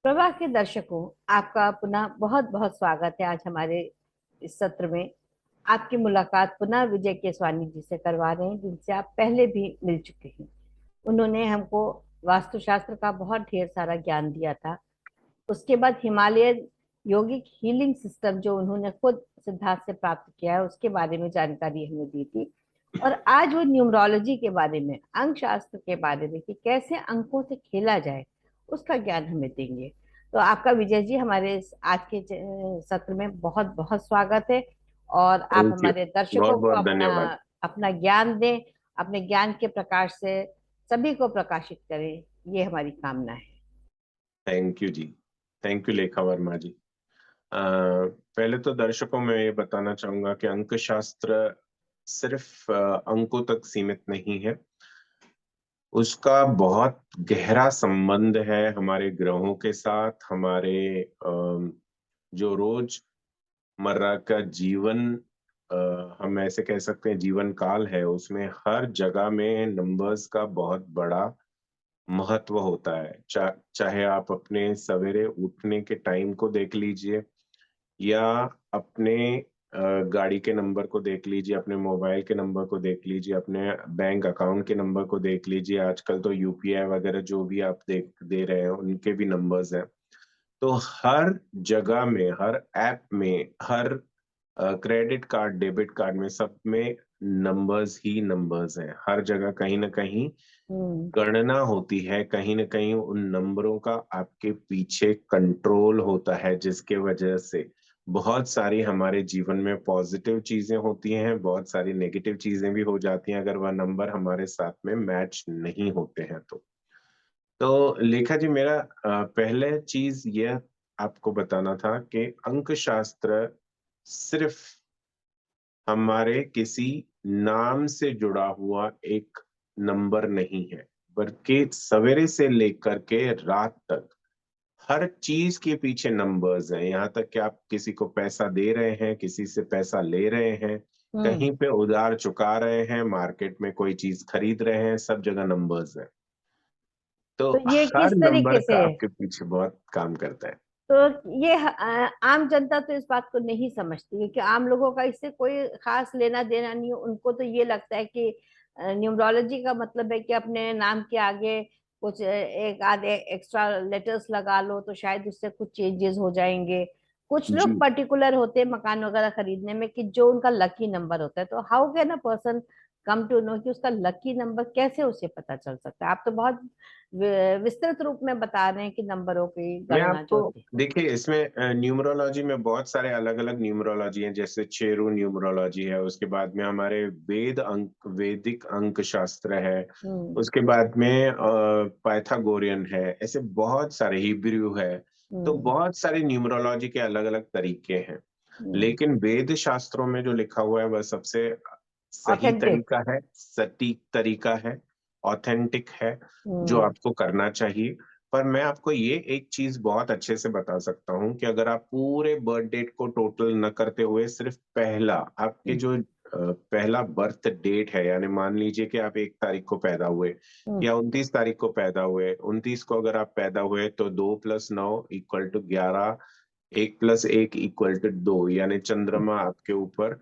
प्रवाह के दर्शकों, आपका पुनः बहुत बहुत स्वागत है। आज हमारे इस सत्र में आपकी मुलाकात पुनः विजय केसवानी जी से करवा रहे हैं, जिनसे आप पहले भी मिल चुके हैं। उन्होंने हमको वास्तुशास्त्र का बहुत ढेर सारा ज्ञान दिया था। उसके बाद हिमालय योगिक हीलिंग सिस्टम जो उन्होंने खुद सिद्धार्थ से प्राप्त किया है, उसके बारे में जानकारी हमें दी थी। और आज वो न्यूमरोलॉजी के बारे में, अंक शास्त्र के बारे में कि कैसे अंकों से खेला जाए, उसका ज्ञान हमें देंगे। तो आपका विजय जी हमारे इस आज के सत्र में बहुत बहुत स्वागत है। और आप थैंक यू। हमारे बहुत दर्शकों को बहुत अपना धन्यवाद। अपना ज्ञान दें, अपने ज्ञान के प्रकाश से सभी को प्रकाशित करें, ये हमारी कामना है। थैंक यू जी। थैंक यू लेखा वर्मा जी। पहले तो दर्शकों में ये बताना चाहूंगा कि अंक शास्त्र सिर्फ अंकों तक सीमित नहीं है। उसका बहुत गहरा संबंध है हमारे ग्रहों के साथ, हमारे जो रोज मर्रा का जीवन, हम ऐसे कह सकते हैं जीवन काल है, उसमें हर जगह में नंबर्स का बहुत बड़ा महत्व होता है। चाहे आप अपने सवेरे उठने के टाइम को देख लीजिए, या अपने गाड़ी के नंबर को देख लीजिए, अपने मोबाइल के नंबर को देख लीजिए, अपने बैंक अकाउंट के नंबर को देख लीजिए। आजकल तो यूपीआई वगैरह जो भी आप दे रहे हैं, उनके भी नंबर्स हैं। तो हर जगह में, हर ऐप में, हर क्रेडिट कार्ड, डेबिट कार्ड में, सब में नंबर्स ही नंबर्स हैं। हर जगह कहीं ना कहीं हम्म। गणना होती है, कहीं ना कहीं उन नंबरों का आपके पीछे कंट्रोल होता है, जिसके वजह से बहुत सारी हमारे जीवन में पॉजिटिव चीजें होती हैं, बहुत सारी नेगेटिव चीजें भी हो जाती हैं अगर वह नंबर हमारे साथ में मैच नहीं होते हैं तो लेखा जी, मेरा पहले चीज यह आपको बताना था कि अंक शास्त्र सिर्फ हमारे किसी नाम से जुड़ा हुआ एक नंबर नहीं है, बल्कि सवेरे से लेकर के रात तक हर चीज के पीछे नंबर्स हैं। यहाँ तक कि आप किसी को पैसा दे रहे हैं, किसी से पैसा ले रहे हैं, हम्म। कहीं पे उधार चुका रहे हैं, मार्केट में कोई चीज खरीद रहे हैं, सब जगह नंबर्स हैं। तो तो ये हर किस तरीके नंबर से, का आपके पीछे बहुत काम करता है। तो ये आम जनता तो इस बात को नहीं समझती, क्योंकि आम लोगों का इससे कोई खास लेना देना नहीं है। उनको तो ये लगता है कि न्यूमरोलॉजी का मतलब है कि अपने नाम के आगे कुछ एक आधे एक्स्ट्रा लेटर्स लगा लो तो शायद उससे कुछ चेंजेस हो जाएंगे। कुछ जी। लोग पर्टिकुलर होते हैं मकान वगैरह खरीदने में कि जो उनका लकी नंबर होता है, तो how can a person come to know कि उसका लकी नंबर कैसे उसे पता चल सकता है। आप तो बहुत विस्तृत रूप में बता रहे हैं कि नंबरों की मैं गणना जो आपको होती है। देखिए, इसमें न्यूमरोलॉजी में बहुत सारे अलग अलग न्यूमरोलॉजी हैं, जैसे चेरू न्यूमरोलॉजी है, उसके बाद में हमारे वैदिक अंक शास्त्र है, हम्म। उसके बाद में पाइथागोरियन है, ऐसे बहुत सारे, हिब्रू है। तो हम्म। बहुत सारे न्यूमरोलॉजी के अलग अलग तरीके हैं। हम्म। लेकिन वेद शास्त्रों में जो लिखा हुआ है वह सबसे सही ऑथेंटिक। तरीका है, सटीक तरीका है, ऑथेंटिक है, जो हम्म। आपको करना चाहिए। पर मैं आपको ये एक चीज बहुत अच्छे से बता सकता हूँ कि अगर आप पूरे बर्थ डेट को टोटल न करते हुए सिर्फ पहला, आपके जो पहला बर्थ डेट है, यानी मान लीजिए कि आप 1 तारीख को पैदा हुए हम्म। या 29 तारीख को पैदा हुए, 29 को अगर आप पैदा हुए तो 2 + 9 = 11, 1 + 1 = 2, यानी चंद्रमा आपके ऊपर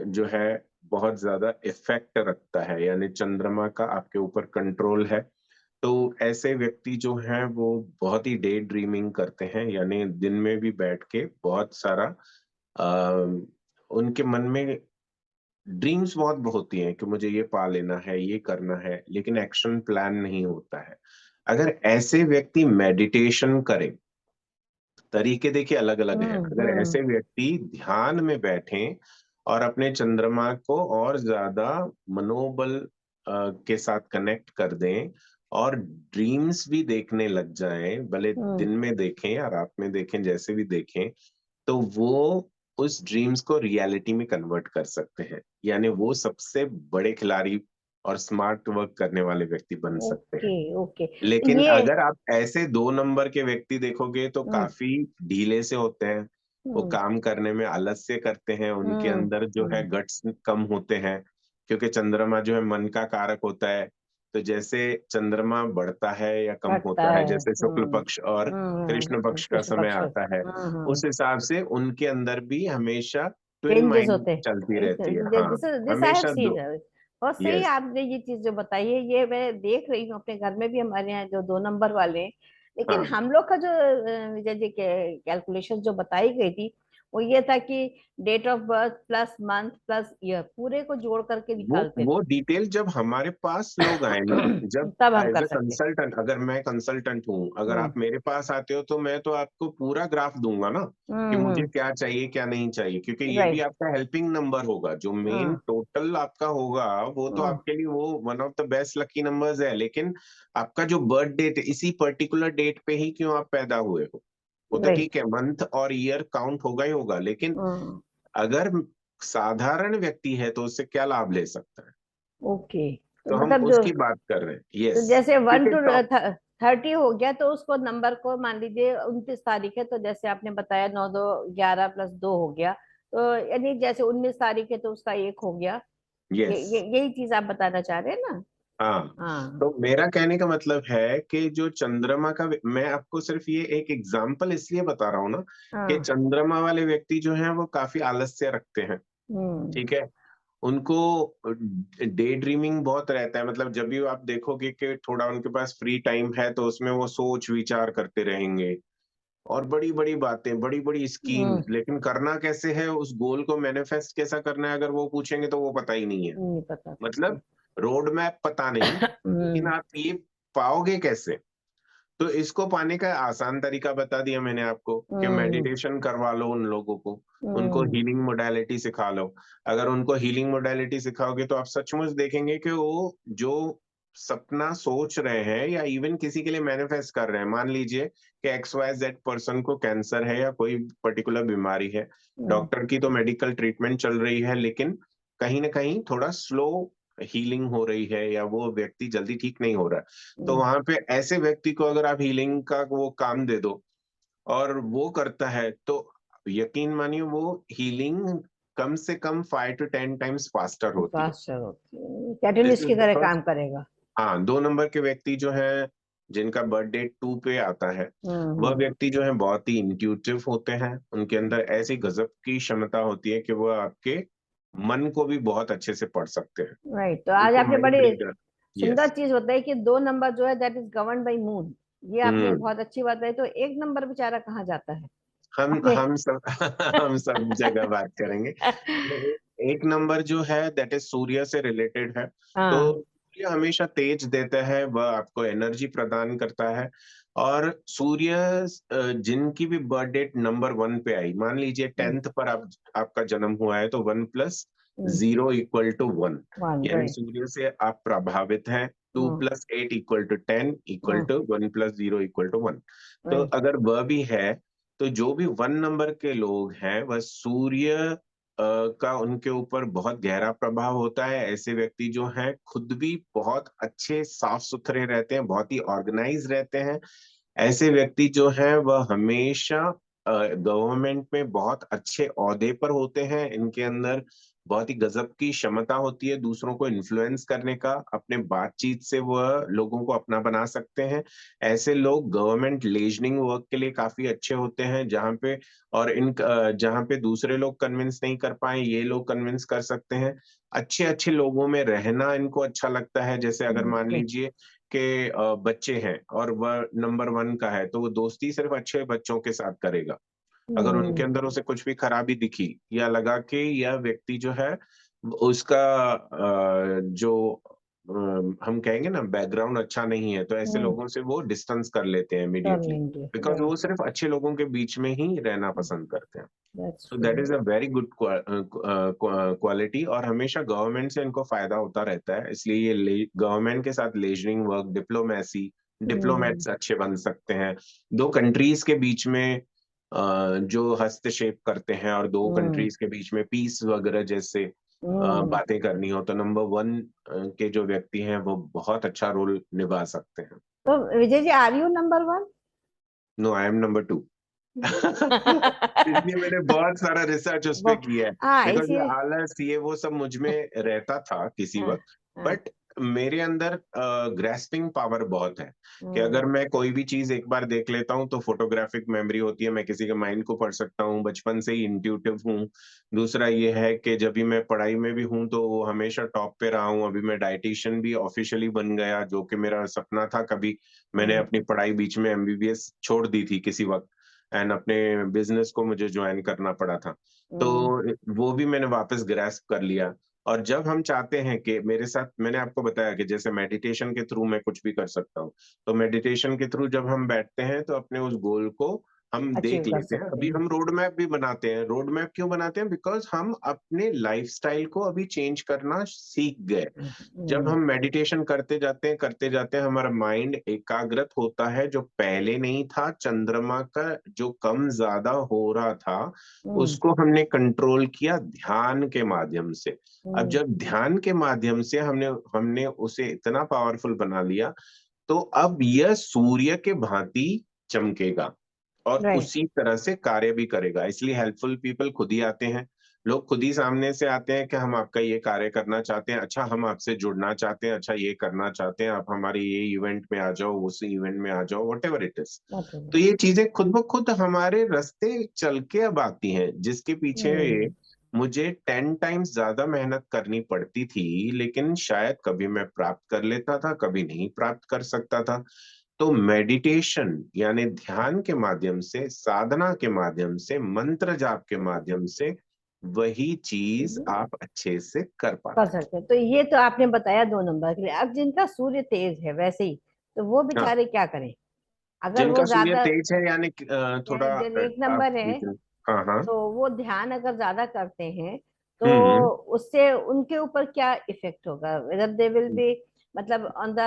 जो है बहुत ज्यादा इफेक्ट रखता है, यानी चंद्रमा का आपके ऊपर कंट्रोल है। तो ऐसे व्यक्ति जो हैं वो बहुत ही डे ड्रीमिंग करते हैं, यानी दिन में भी बैठ के बहुत सारा उनके मन में ड्रीम्स बहुत होती हैं कि मुझे ये पा लेना है, ये करना है, लेकिन एक्शन प्लान नहीं होता है। अगर ऐसे व्यक्ति मेडिटेशन करें, तरीके देखिए अलग अलग हैं। हम्म। अगर ऐसे व्यक्ति ध्यान में बैठें और अपने चंद्रमा को और ज्यादा मनोबल के साथ कनेक्ट कर दें, और ड्रीम्स भी देखने लग जाएं, भले हम्म। दिन में देखें या रात में देखें, जैसे भी देखें, तो वो उस ड्रीम्स को रियलिटी में कन्वर्ट कर सकते हैं। यानी वो सबसे बड़े खिलाड़ी और स्मार्ट वर्क करने वाले व्यक्ति बन सकते ओके। हैं। ओके, तो लेकिन ये। अगर आप ऐसे 2 नंबर के व्यक्ति देखोगे तो हम्म। काफी ढीले से होते हैं, वो हम्म। काम करने में आलस्य करते हैं, उनके हम्म। अंदर जो है हम्म। गट्स कम होते हैं, क्योंकि चंद्रमा जो है मन का कारक होता है। तो जैसे चंद्रमा बढ़ता है या कम घटता होता है, है। जैसे शुक्ल पक्ष और कृष्ण पक्ष का कृष्ण समय पक्ष। आता है, उस हिसाब से उनके अंदर भी हमेशा ट्विन चेंजेस माइंड होते चलती हैं। रहती है। हाँ, दिस आई हैव हमेशा सीन। दो। बहुत सही यस। आपने ये चीज जो बताई है, ये मैं देख रही हूँ अपने घर में भी, हमारे यहाँ जो 2 नंबर वाले हैं। लेकिन हाँ, हम लोग का जो विजय जी के कैलकुलेशन जो बताई गई थी, वो ये था कि date of birth plus month plus year पूरे को जोड़ करके वो निकालते वो थे। डिटेल जब हमारे पास लोग आए ना, जब तब हम एज कर अ सके। कंसल्टेंट, अगर मैं कंसल्टेंट हूँ, अगर हम्म आप मेरे पास आते हो तो मैं तो आपको पूरा ग्राफ दूंगा ना, कि मुझे हम्म। क्या चाहिए क्या नहीं चाहिए, क्योंकि ये भी राइट। आपका हेल्पिंग नंबर होगा। जो मेन हाँ। टोटल आपका होगा वो तो हम्म। आपके लिए वो one of the best lucky numbers है, लेकिन आपका जो बर्थ डेट, इसी पर्टिकुलर डेट पे ही क्यों आप पैदा हुए हो, वो तो राइट। ठीक है, मंथ और ईयर काउंट होगा ही होगा, लेकिन हम्म। अगर साधारण व्यक्ति है तो उससे क्या लाभ ले सकता है, ओके, तो तो हम मतलब जो, उसकी बात कर रहे हैं। तो यस। जैसे वन क्योंकि टू टॉप। 30 हो गया, तो उसको नंबर को मान लीजिए 29 तारीख है, तो जैसे आपने बताया 9 2 11 प्लस 2 हो गया, तो यानी जैसे 19 तारीख है तो उसका 1 हो गया। यस। यही चीज आप बताना चाह रहे हैं ना? हाँ, हाँ तो मेरा कहने का मतलब है कि जो चंद्रमा का, मैं आपको सिर्फ ये एक एग्जांपल इसलिए बता रहा हूँ ना, कि हाँ। चंद्रमा वाले व्यक्ति जो हैं वो काफी आलस्य रखते हैं। हम्म ठीक है। उनको डे ड्रीमिंग बहुत रहता है, मतलब जब भी आप देखोगे कि थोड़ा उनके पास फ्री टाइम है तो उसमें वो सोच विचार करते रहेंगे, और बड़ी बड़ी बातें, बड़ी बड़ी हम्म। स्कीम्स, लेकिन करना कैसे है, उस गोल को मैनिफेस्ट कैसा करना है, अगर वो पूछेंगे तो वो पता ही नहीं है। नहीं पता मतलब सकते। रोड मैप पता नहीं, लेकिन हम्म आप ये पाओगे कैसे। तो इसको पाने का आसान तरीका बता दिया मैंने आपको, कि हम्म मेडिटेशन करवा लो उन लोगों को, उनको हम्म हीलिंग मोडालिटी सिखा लो। अगर उनको हीलिंग मोडालिटी सिखाओगे तो आप सचमुच देखेंगे कि वो जो सपना सोच रहे हैं या इवन किसी के लिए मैनिफेस्ट कर रहे हैं, मान लीजिए कि XYZ पर्सन को कैंसर है या कोई पर्टिकुलर बीमारी है, हम्म डॉक्टर की तो मेडिकल ट्रीटमेंट चल रही है, लेकिन कहीं ना कहीं थोड़ा स्लो हीलिंग हो रही है, या वो व्यक्ति जल्दी ठीक नहीं हो रहा है, तो हम्म। वहां पे ऐसे व्यक्ति को अगर आप हीलिंग का वो काम दे दो और वो करता है, तो यकीन मानिए वो हीलिंग कम से कम 5 to 10 times फास्टर होती है। फास्ट होती है, दिस कैटलिस्ट इज की तरह बिकॉज, काम करेगा। हाँ, 2 नंबर के व्यक्ति जो है, जिनका बर्थ डेट 2 पे आता है, वह हम्म। व्यक्ति जो है बहुत ही इंट्यूटिव होते हैं। उनके अंदर ऐसी गजब की क्षमता होती है कि वह आपके मन को भी बहुत अच्छे से पढ़ सकते हैं। राइट, तो आज उनको आपने माइंड बड़ी रीडर। सुंदर यस। चीज बताई कि 2 नंबर जो है that is govern by moon. ये आपने हम्म। बहुत अच्छी बात है। तो 1 नंबर बेचारा कहाँ जाता है हम अपने? हम सब हम सब जगह बात करेंगे। एक नंबर जो है दैट इज सूर्य से रिलेटेड है। तो हाँ। सूर्य हमेशा तेज देता है, वह आपको एनर्जी प्रदान करता है। और सूर्य, जिनकी भी बर्थ डेट नंबर 1 पे आई, मान लीजिए हम्म 10th पर आपका जन्म हुआ है, तो 1 + 0 = 1, वन यानी राइट। सूर्य से आप प्रभावित हैं। Two hmm plus eight equal to ten equal hmm to 1 + 0 = 1। तो राइट। अगर वह भी है, तो जो भी 1 नंबर के लोग हैं वह सूर्य का उनके ऊपर बहुत गहरा प्रभाव होता है। ऐसे व्यक्ति जो हैं खुद भी बहुत अच्छे साफ सुथरे रहते हैं, बहुत ही ऑर्गेनाइज रहते हैं। ऐसे व्यक्ति जो हैं वह हमेशा गवर्नमेंट में बहुत अच्छे ओहदे पर होते हैं। इनके अंदर बहुत ही गजब की क्षमता होती है दूसरों को इन्फ्लुएंस करने का, अपने बातचीत से वह लोगों को अपना बना सकते हैं। ऐसे लोग गवर्नमेंट लेजनिंग वर्क के लिए काफी अच्छे होते हैं, जहाँ पे दूसरे लोग कन्विंस नहीं कर पाए, ये लोग कन्विंस कर सकते हैं। अच्छे अच्छे लोगों में रहना इनको अच्छा लगता है। जैसे अगर मान ओके। लीजिए कि बच्चे हैं और वह नंबर 1 का है, तो वो दोस्ती सिर्फ अच्छे बच्चों के साथ करेगा। अगर उनके हम्म अंदर उसे कुछ भी खराबी दिखी, या लगा कि यह व्यक्ति जो है उसका जो हम कहेंगे ना बैकग्राउंड अच्छा नहीं है, तो ऐसे हम्म। लोगों से वो डिस्टेंस कर लेते हैं कर इमीडिएटली, लेंगे बिकॉज वो राइट। सिर्फ अच्छे लोगों के बीच में ही रहना पसंद करते हैं। That's so true. That is a very good quality, और हमेशा गवर्नमेंट से इनको फायदा होता रहता है, इसलिए ये गवर्नमेंट के साथ लेजरिंग वर्क, डिप्लोमेसी, हम्म डिप्लोमेट्स अच्छे बन सकते हैं। दो कंट्रीज के बीच में जो हस्तक्षेप करते हैं, और दो हम्म कंट्रीज के बीच में पीस वगैरह जैसे हम्म। बातें करनी हो, तो नंबर 1 के जो व्यक्ति हैं वो बहुत अच्छा रोल निभा सकते हैं। तो Vijay ji, are you number 1? No, I am number 2। इसलिए मैंने बहुत सारा रिसर्च उस वो, पे किया है, हाँ बिकॉज ये इसी। आलस, ये वो सब मुझ में रहता था किसी हाँ वक्त। हाँ। बट मेरे अंदर ग्रेस्पिंग पावर बहुत है कि अगर मैं कोई भी चीज एक बार देख लेता हूँ तो फोटोग्राफिक मेमोरी होती है, मैं किसी के माइंड को पढ़ सकता हूँ, बचपन से ही इंट्यूटिव हूँ। दूसरा ये है कि जब भी मैं पढ़ाई में भी हूँ तो हमेशा टॉप पे रहा हूँ। अभी मैं डाइटिशियन भी ऑफिशियली बन गया, जो कि मेरा सपना था। कभी मैंने अपनी पढ़ाई बीच में एमबीबीएस छोड़ दी थी किसी वक्त, एंड अपने बिजनेस को मुझे ज्वाइन करना पड़ा था, तो वो भी मैंने वापस ग्रैस्प कर लिया। और जब हम चाहते हैं कि मेरे साथ, मैंने आपको बताया कि जैसे मेडिटेशन के थ्रू मैं कुछ भी कर सकता हूँ, तो मेडिटेशन के थ्रू जब हम बैठते हैं तो अपने उस गोल को हम अचीव देख कर लेते हैं। सकते अभी हैं। हम रोड मैप भी बनाते हैं। रोड मैप क्यों बनाते हैं? बिकॉज हम अपने लाइफस्टाइल को अभी चेंज करना सीख गए। जब हम मेडिटेशन करते जाते हैं, हमारा माइंड एकाग्रत होता है, जो पहले नहीं था। चंद्रमा का जो कम ज्यादा हो रहा था, उसको हमने कंट्रोल किया ध्यान के माध्यम से। अब जब ध्यान के माध्यम से हमने हमने उसे इतना पावरफुल बना लिया, तो अब यह सूर्य के भांति चमकेगा और राइट। उसी तरह से कार्य भी करेगा। इसलिए हेल्पफुल पीपल खुद ही आते हैं। लोग खुद ही सामने से आते हैं कि हम आपका ये कार्य करना चाहते हैं, अच्छा हम आपसे जुड़ना चाहते हैं, अच्छा ये करना चाहते हैं, आप हमारे ये इवेंट में आ जाओ, उस इवेंट में आ जाओ, वट एवर इट इज। तो ये चीजें खुद ब खुद हमारे रास्ते चल के अब आती हैं, जिसके पीछे मुझे 10 टाइम्स ज्यादा मेहनत करनी पड़ती थी, लेकिन शायद कभी मैं प्राप्त कर लेता था, कभी नहीं प्राप्त कर सकता था। तो मेडिटेशन यानी ध्यान के माध्यम से, साधना के माध्यम से, मंत्र जाप के माध्यम से वही चीज आप अच्छे से कर कर पाते हैं। सकते हैं। तो ये तो आपने बताया 2 नंबर के लिए। अब जिनका सूर्य तेज है वैसे ही, तो वो हाँ, बेचारे क्या करें? अगर वो जिनका सूर्य ज्यादा, तेज है यानी थोड़ा यानी जो एक आप नंबर है, हाँ हाँ। तो वो ध्यान अगर ज्यादा करते हैं तो हम्म उससे उनके ऊपर क्या इफेक्ट होगा? Whether they will hmm. Be, मतलब ऑन द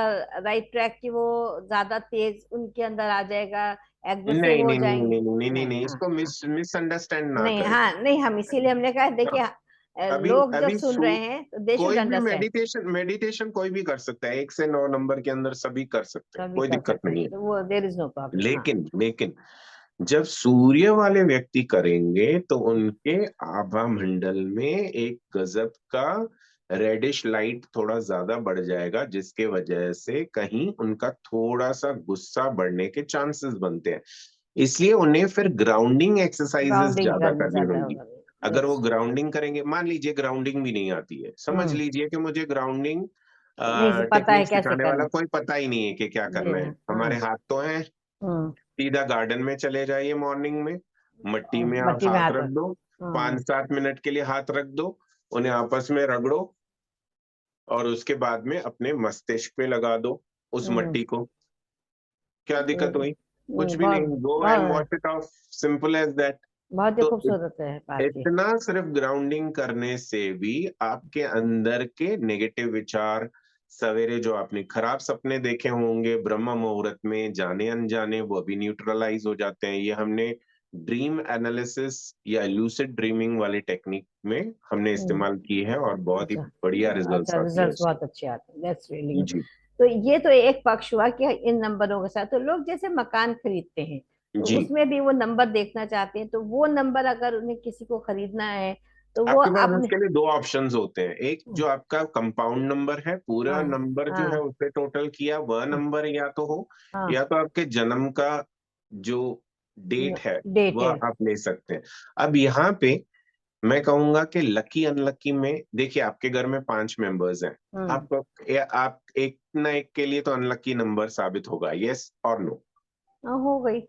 राइट ट्रैक, की वो ज्यादा तेज उनके अंदर आ जाएगा, एग्रेसिव नहीं हो नहीं नहीं जाएंगे? नहीं नहीं नहीं नहीं, नहीं, हाँ इसको हाँ। मिसअंडरस्टैंड ना नहीं, करें। हाँ, नहीं, हम इसीलिए हमने कहा, हाँ, देखिए, अभी लोग जब अभी सुन रहे हैं तो दे शुड कोई भी अंडरस्टैंड। मेडिटेशन कोई भी कर सकता है, 1 से 9 नंबर के अंदर सभी कर सकते हैं, सभी कोई कर दिक्कत सकते हैं, नहीं है। तो वो देर इज नो प्रॉब्लम। हाँ। लेकिन जब सूर्य वाले व्यक्ति करेंगे तो उनके आभा मंडल में एक गजब का रेडिश लाइट थोड़ा ज्यादा बढ़ जाएगा, जिसके वजह से कहीं उनका थोड़ा सा गुस्सा बढ़ने के चांसेस बनते हैं। इसलिए उन्हें फिर ग्राउंडिंग एक्सरसाइजेस ग्राउंडिंग ज्यादा करनी करनी ज्यादा होंगी। होगा। अगर वो यस। ग्राउंडिंग करेंगे, मान लीजिए ग्राउंडिंग भी नहीं आती है, समझ हम्म। लीजिए कि मुझे ग्राउंडिंग नहीं से पता है टेक्निक कैसे सिखाने वाला करना। कोई पता ही नहीं है कि क्या जी करना है। हाँ। हमारे हाँ। हाथ तो हैं, हम्म। सीधा गार्डन में चले जाइए मॉर्निंग में, मट्टी और में आप मट्टी में हाथ हाथ रख रख। दो, हाँ। 5-7 मिनट के लिए हाथ रख दो, उन्हें आपस में रगड़ो और उसके बाद में अपने मस्तिष्क पे लगा दो उस हम्म। मट्टी को। क्या दिक्कत हुई? कुछ भी बहुत नहीं, गो एंड बहुत wash it off, simple as that. बहुत ही तो खूबसूरत है बात ये। इतना सिर्फ ग्राउंडिंग करने से भी आपके अंदर के नेगेटिव विचार, सवेरे जो आपने खराब सपने देखे होंगे ब्रह्म मुहूर्त में जाने अनजाने, वो भी न्यूट्रलाइज हो जाते हैं। ये हमने ड्रीम एनालिसिस या लूसिड ड्रीमिंग वाली टेक्निक में हमने हम्म। इस्तेमाल की है और बहुत ही अच्छा। बढ़िया अच्छा, रिजल्ट्स आती है रिजल्ट्स उसके। बहुत अच्छे आते हैं, दैट्स रियली गुड। जी तो ये तो एक पक्ष हुआ कि इन नंबरों के साथ तो लोग जैसे मकान खरीदते हैं, तो जी। उसमें भी वो नंबर देखना चाहते हैं, तो वो नंबर अगर उन्हें किसी को खरीदना है तो वो आपके पास अपने। उसके लिए 2 ऑप्शंस होते हैं। एक जो आपका कंपाउंड नंबर है, पूरा हाँ। नंबर जो है हाँ। उसे टोटल किया, वह हाँ। नंबर या तो हो, हाँ। या तो आपके जन्म का जो डेट है डेट वह है। आप ले सकते हैं। अब यहाँ पे मैं कहूंगा कि लकी अनलकी में, देखिए आपके घर में 5 मेंबर्स हैं, हम्म। आप एक ना एक के लिए तो अनलकी नंबर साबित होगा, यस और नो? हाँ, हो गई।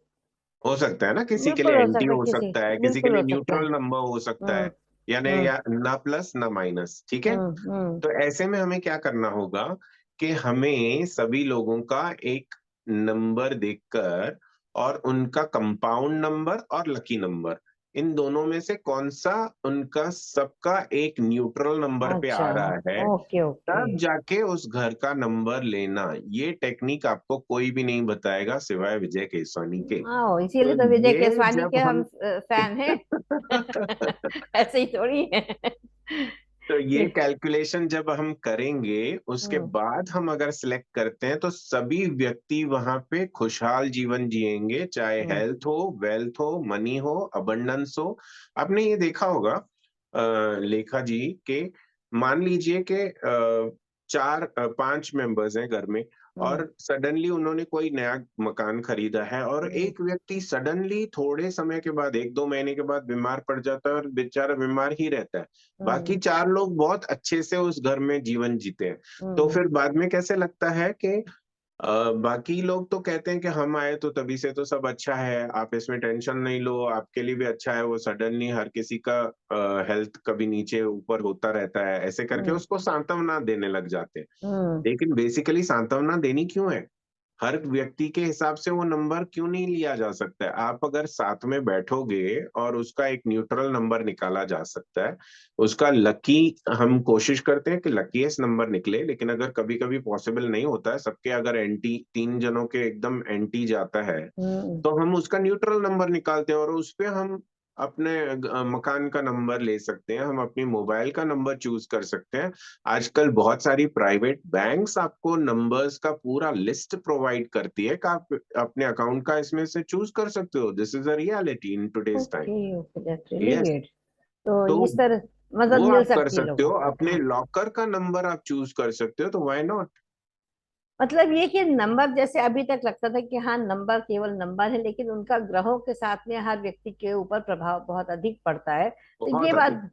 हो सकता है ना, किसी के लिए बिल्कुल हो एंटी सकता है, हो किसी। सकता है, किसी के बिल्कुल लिए हो सकता है। न्यूट्रल नंबर हो सकता हम्म। है, यानी हम्म। या ना प्लस ना माइनस, ठीक है। हम्म। तो ऐसे में हमें क्या करना होगा कि हमें सभी लोगों का एक नंबर देखकर और उनका कंपाउंड नंबर और लकी नंबर, इन दोनों में से कौन सा उनका सबका एक न्यूट्रल नंबर पे अच्छा। आ रहा है, ओके, ओके। तब जाके उस घर का नंबर लेना। ये टेक्निक आपको कोई भी नहीं बताएगा सिवाय विजय केसवानी के। हाँ, तो इसीलिए तो विजय ये केसवानी के जब हम हम फैन हैं। ऐसे ही थोड़ी है। तो ये ये। कैलकुलेशन जब हम करेंगे, उसके हम्म। बाद हम अगर सिलेक्ट करते हैं तो सभी व्यक्ति वहां पे खुशहाल जीवन जिएंगे, चाहे हम्म। हेल्थ हो, वेल्थ हो, मनी हो, अबंडेंस हो। आपने ये देखा होगा लेखा जी, के मान लीजिए कि 5 मेंबर्स हैं घर में और सडनली उन्होंने कोई नया मकान खरीदा है और एक व्यक्ति सडनली थोड़े समय के बाद 1-2 महीने के बाद बीमार पड़ जाता है और बेचारा बीमार ही रहता है। बाकी 4 लोग बहुत अच्छे से उस घर में जीवन जीते हैं। तो फिर बाद में कैसे लगता है कि बाकी लोग तो कहते हैं कि हम आए तो तभी से तो सब अच्छा है, आप इसमें टेंशन नहीं लो, आपके लिए भी अच्छा है। वो सडनली हर किसी का हेल्थ कभी नीचे ऊपर होता रहता है, ऐसे करके उसको सांत्वना देने लग जाते हैं। लेकिन बेसिकली सांत्वना देनी क्यों है? हर व्यक्ति के हिसाब से वो नंबर क्यों नहीं लिया जा सकता है? आप अगर साथ में बैठोगे और उसका एक न्यूट्रल नंबर निकाला जा सकता है, उसका लकी हम कोशिश करते हैं कि लकीएस्ट नंबर निकले, लेकिन अगर कभी-कभी पॉसिबल नहीं होता है, सबके अगर एंटी 3 जनों के एकदम एंटी जाता है, तो हम उसका न्यूट्रल नंबर निकालते हैं और उसपे हम अपने मकान का नंबर ले सकते हैं, हम अपनी मोबाइल का नंबर चूज़ कर सकते हैं। आजकल बहुत सारी प्राइवेट बैंक्स आपको नंबर्स का पूरा लिस्ट प्रोवाइड करती है कि आप अपने अकाउंट का इसमें से चूज़ कर सकते हो। This is a reality in today's time. Okay okay, that's really yes, great. तो तो इस तरह वो मदद मिल आप कर सकती है सकते हो, लोगों को, अपने हाँ। लॉकर का नंबर आप चूज़ कर सकते हो, तो व्हाई नॉट? मतलब ये कि नंबर, जैसे अभी तक लगता था कि हाँ नंबर केवल नंबर है, लेकिन उनका ग्रहों के साथ में हर व्यक्ति के ऊपर प्रभाव बहुत अधिक पड़ता है। बहुत अधिक।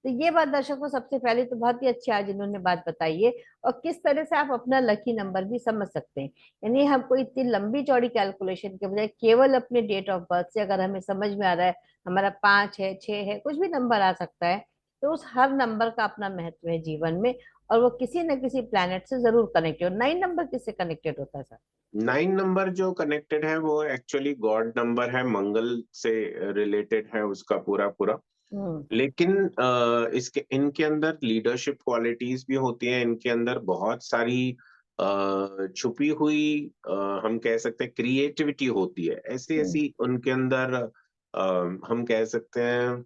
तो ये बात दर्शकों सबसे पहले तो बहुत ही अच्छी आज इन्होंने बात बताई है। और किस तरह से आप अपना लकी नंबर भी समझ सकते हैं। यानी हम कोई इतनी लंबी चौड़ी कैलकुलेशन के बजाय केवल अपने डेट ऑफ बर्थ से अगर हमें समझ में आ रहा है हमारा 5 है, 6 है, कुछ भी नंबर आ सकता है, तो उस हर नंबर का अपना महत्व है जीवन में। और वो किसी न किसी प्लैनेट से जरूर कनेक्टेड। 9 नंबर किससे कनेक्टेड होता है सर? 9 नंबर जो कनेक्टेड है वो एक्चुअली गॉड नंबर है, मंगल से रिलेटेड है उसका पूरा-पूरा। हम्म लेकिन इसके इनके अंदर लीडरशिप क्वालिटीज भी होती हैं, इनके अंदर बहुत सारी छुपी हुई हम कह सकते हैं क्रिएटिविटी होती है। ऐसी हम्म ऐसी उनके अंदर हम कह सकते हैं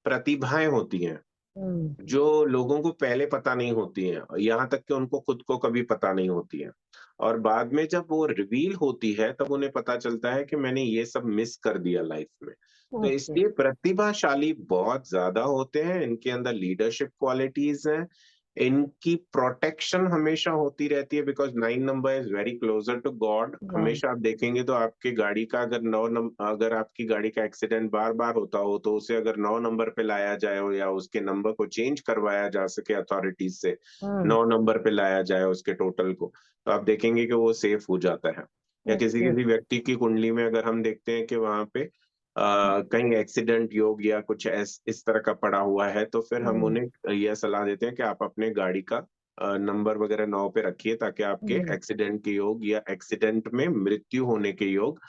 प्रतिभाएं होती हैं हम्म जो लोगों को पहले पता नहीं होती हैं, यहाँ तक कि उनको खुद को कभी पता नहीं होती है। और बाद में जब वो रिवील होती है तब उन्हें पता चलता है कि मैंने ये सब मिस कर दिया लाइफ में। तो ओके। इसलिए प्रतिभाशाली बहुत ज्यादा होते हैं, इनके अंदर लीडरशिप क्वालिटीज हैं, इनकी प्रोटेक्शन हमेशा होती रहती है because 9 number is very closer to God. God. हमेशा आप देखेंगे तो आपके गाड़ी का अगर आपकी गाड़ी का एक्सीडेंट बार बार होता हो तो उसे अगर 9 नंबर पे लाया जाए हो या उसके नंबर को चेंज करवाया जा सके अथॉरिटीज से, हम्म 9 नंबर पे लाया जाए उसके टोटल को, तो आप देखेंगे कि वो सेफ हो जाता है। या किसी ओके। किसी व्यक्ति की कुंडली में अगर हम देखते हैं कि वहां पे कहीं एक्सीडेंट योग या कुछ इस तरह का पड़ा हुआ है, तो फिर हम हम्म उन्हें यह सलाह देते हैं कि आप अपने गाड़ी का नंबर वगैरह 9 पे रखिए ताकि आपके हम्म एक्सीडेंट के योग या एक्सीडेंट में मृत्यु होने के योग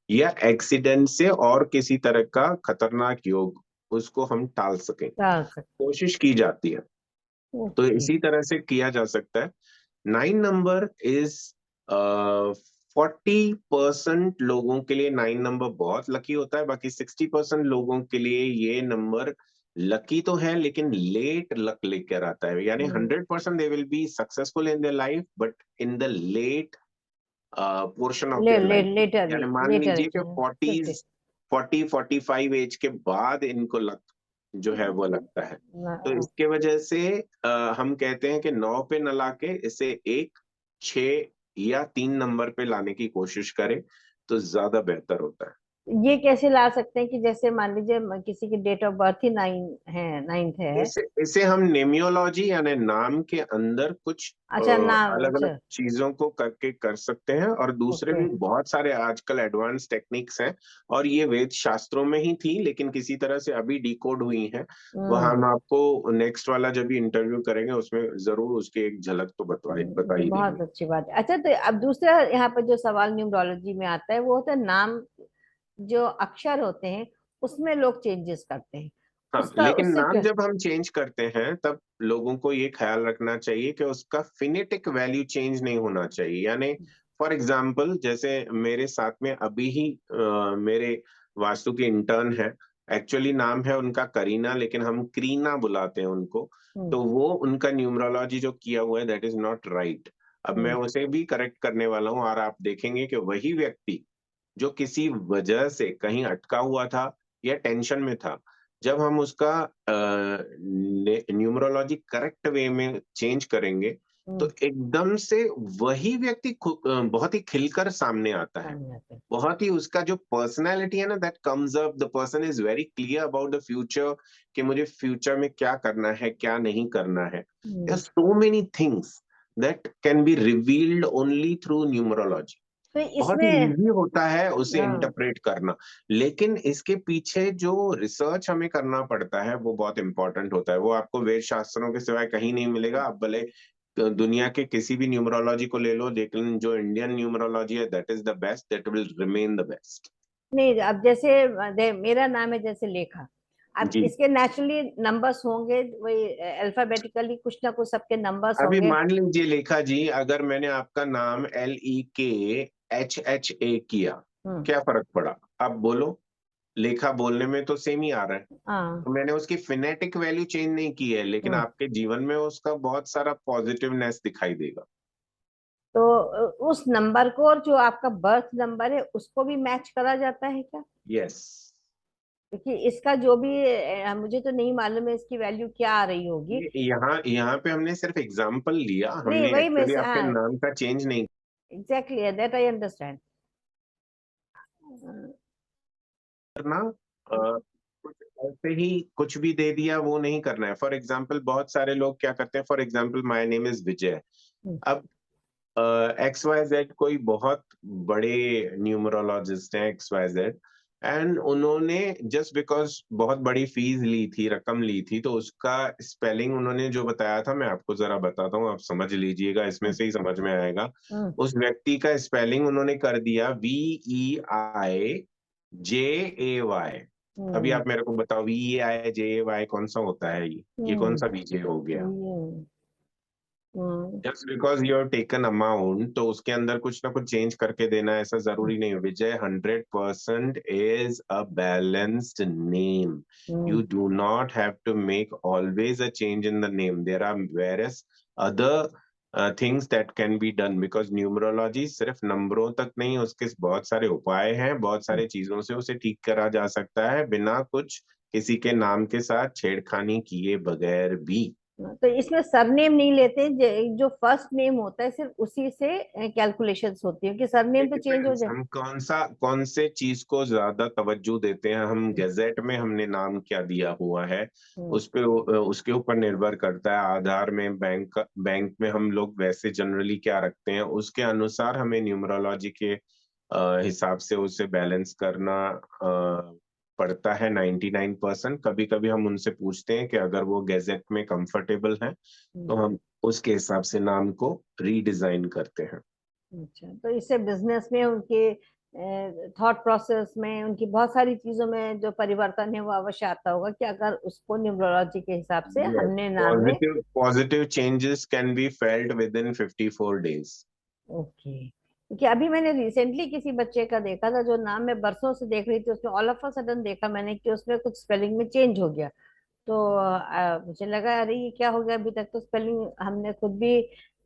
या एक्सीडेंट से और किसी तरह का खतरनाक योग उसको हम टाल सकें, डाल सकते। कोशिश की जाती है। तो ओके। इसी तरह से किया जा सकता है। 9 नंबर इज 40% लोगों के लिए 9 नंबर बहुत लकी होता है, बाकी 60% लोगों के लिए ये नंबर लकी तो है लेकिन लेट लक लेकर आता है। यानी hmm 100% they will be successful in their life but in the late portion of ले देयर ले लाइफ। लेटर यानी में, मान लेटर लीजिए कि 50। 40-45 एज के बाद इनको लक जो है वो लगता है। तो इसके वजह से हम कहते हैं कि 9 पे न लाके इसे 1, 6 या 3 नंबर पे लाने की कोशिश करें तो ज्यादा बेहतर होता है। ये कैसे ला सकते हैं कि जैसे मान लीजिए किसी की डेट ऑफ बर्थ ही 9 है, 9th है। इसे इसे हम नेमियोलॉजी यानी नाम के अंदर कुछ अच्छा नाम, अलग अलग अच्छा। चीजों को करके कर सकते हैं और दूसरे ओके। भी बहुत सारे आजकल एडवांस टेक्निक्स हैं और ये वेद शास्त्रों में ही थी लेकिन किसी तरह से अभी डिकोड हुई हैं। वह हम आपको नेक्स्ट वाला जब भी इंटरव्यू करेंगे उसमें जरूर उसकी एक झलक तो बता तो ही देंगे। बहुत अच्छी बात है। अच्छा, तो अब दूसरा यहाँ पर जो सवाल न्यूमरोलॉजी में आता है वो होता है नाम, जो अक्षर होते हैं उसमें लोग चेंजेस करते हैं। हाँ, उसका लेकिन उससे नाम क्या? जब हम चेंज करते हैं तब लोगों को ये ख्याल रखना चाहिए कि उसका फिनेटिक वैल्यू चेंज नहीं होना चाहिए। यानी फॉर एग्जाम्पल जैसे मेरे साथ में अभी ही मेरे वास्तु के इंटर्न है, एक्चुअली नाम है उनका करीना लेकिन हम क्रीना बुलाते हैं उनको। हम्म तो वो उनका न्यूमरोलॉजी जो किया हुआ है दैट इज नॉट राइट। अब मैं हम्म उसे भी करेक्ट करने वाला हूँ और आप देखेंगे कि वही व्यक्ति जो किसी वजह से कहीं अटका हुआ था या टेंशन में था, जब हम उसका न्यूमरोलॉजी करेक्ट वे में चेंज करेंगे तो एकदम से वही व्यक्ति बहुत ही खिलकर सामने आता है। सामने आते हैं। बहुत ही उसका जो पर्सनैलिटी है ना, that comes up, the person is very clear about the future, कि मुझे फ्यूचर में क्या करना है, क्या नहीं करना है। There are so many things that can be revealed only through numerology. तो बहुत ही इसमें इजी होता है उसे हाँ, इंटरप्रेट करना, लेकिन इसके पीछे जो रिसर्च हमें करना पड़ता है वो बहुत इंपॉर्टेंट होता है। वो आपको वेद शास्त्रों के सिवाय कहीं नहीं मिलेगा। आप भले दुनिया के किसी भी न्यूमरोलॉजी को ले लो, लेकिन जो इंडियन न्यूमरोलॉजी है, that is the best, that will remain the best. नहीं, अब जैसे मेरा नाम है जैसे लेखा, अब जी। इसके नेचुरली नंबर्स होंगे, वही अल्फाबेटिकली कुछ ना कुछ सबके नंबर्स अभी होंगे। मान लीजिए लेखा जी, अगर मैंने आपका नाम LEKHHA किया, हम्म। क्या फर्क पड़ा? आप बोलो। लेखा बोलने में तो सेम ही आ रहा है। हाँ। तो मैंने उसकी फिनेटिक वैल्यू चेंज नहीं की है, लेकिन हम्म। आपके जीवन में उसका बहुत सारा पॉजिटिवनेस दिखाई देगा। तो उस नंबर को और जो आपका बर्थ नंबर है उसको भी मैच करा जाता है क्या? यस। क्योंकि इसका जो भी मुझे तो नहीं मालूम है इसकी वैल्यू क्या आ रही होगी। यहाँ यहाँ पे हमने सिर्फ एग्जाम्पल लिया, नहीं, हमने वही मैं एक्चुअली आपके हाँ, नाम का चेंज नहीं एग्जैक्टली दैट आई अंडरस्टैंड। करना। कुछ ऐसे ही कुछ भी दे दिया वो नहीं करना है। फॉर एग्जाम्पल बहुत सारे लोग क्या करते हैं, for example my name is Vijay. अब XYZ कोई बहुत बड़े न्यूमरोलॉजिस्ट हैं, XYZ, एंड उन्होंने जस्ट बिकॉज बहुत बड़ी फीस ली थी, रकम ली थी, तो उसका स्पेलिंग उन्होंने जो बताया था, मैं आपको जरा बताता हूँ, आप समझ लीजिएगा, इसमें से ही समझ में आएगा। उस व्यक्ति का स्पेलिंग उन्होंने कर दिया VEIJAY। अभी आप मेरे को बताओ, VEIJAY कौन सा होता है? ये कौन सा विजय हो गया? Just because you have taken amount, तो उसके अंदर कुछ ना कुछ चेंज करके देना, ऐसा जरूरी नहीं है। विजय 100% is a balanced name. You do not have to make always a change in the name. There are various other things that can be done, because numerology सिर्फ नंबरों तक नहीं, उसके बहुत सारे उपाय हैं, बहुत सारे चीजों से उसे ठीक करा जा सकता है, बिना कुछ किसी के नाम के साथ छेड़खानी किए बगैर भी। तो इसमें सरनेम नहीं लेते, जो फर्स्ट नेम होता है सिर्फ उसी से कैलकुलेशंस होती है कि सरनेम तो चेंज हो डिपेंड्स जाए। हम कौन से चीज को ज्यादा तवज्जो देते हैं। हम हम्म। गैजेट में हमने नाम क्या दिया हुआ है, हम्म। उस पे उसके ऊपर निर्भर करता है। आधार में, बैंक में हम लोग वैसे जनरली क्या रखते हैं, उसके अनुसार हमें न्यूमरोलॉजी के हिसाब से उसे बैलेंस करना पड़ता है। 99%। कभी कभी हम उनसे पूछते हैं कि अगर वो गैजेट में कंफर्टेबल है, तो हम उसके हिसाब से नाम को रीडिजाइन करते हैं। अच्छा, तो इससे बिजनेस में उनके थॉट प्रोसेस में, उनकी बहुत सारी चीजों में जो परिवर्तन है वो अवश्य आता होगा कि अगर उसको न्यूमरोलॉजी के हिसाब से Yes, हमने नाम में। positive changes can be felt within 54 days. Okay, क्योंकि अभी मैंने रिसेंटली किसी बच्चे का देखा था जो नाम मैं बरसों से देख रही थी, उसमें ऑल ऑफ अ सडन देखा मैंने कि उसमें कुछ स्पेलिंग में चेंज हो गया। तो मुझे लगा अरे ये क्या हो गया, अभी तक तो स्पेलिंग हमने खुद भी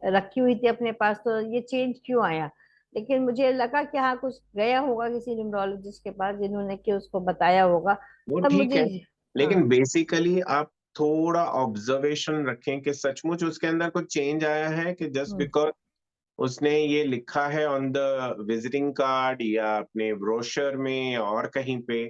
रखी हुई थी अपने पास, तो ये चेंज क्यों आया? लेकिन मुझे लगा कि हाँ, कुछ गया होगा किसी न्यूमरोलॉजिस्ट के पास जिन्होंने कि उसको बताया होगा। वो तब ठीक मुझे है, हाँ। लेकिन बेसिकली आप थोड़ा ऑब्जर्वेशन रखें कि सचमुच उसके अंदर कुछ चेंज आया है, कि जस्ट हम्म। बिकॉज उसने ये लिखा है ऑन द विजिटिंग कार्ड या अपने ब्रोशर में और कहीं पे,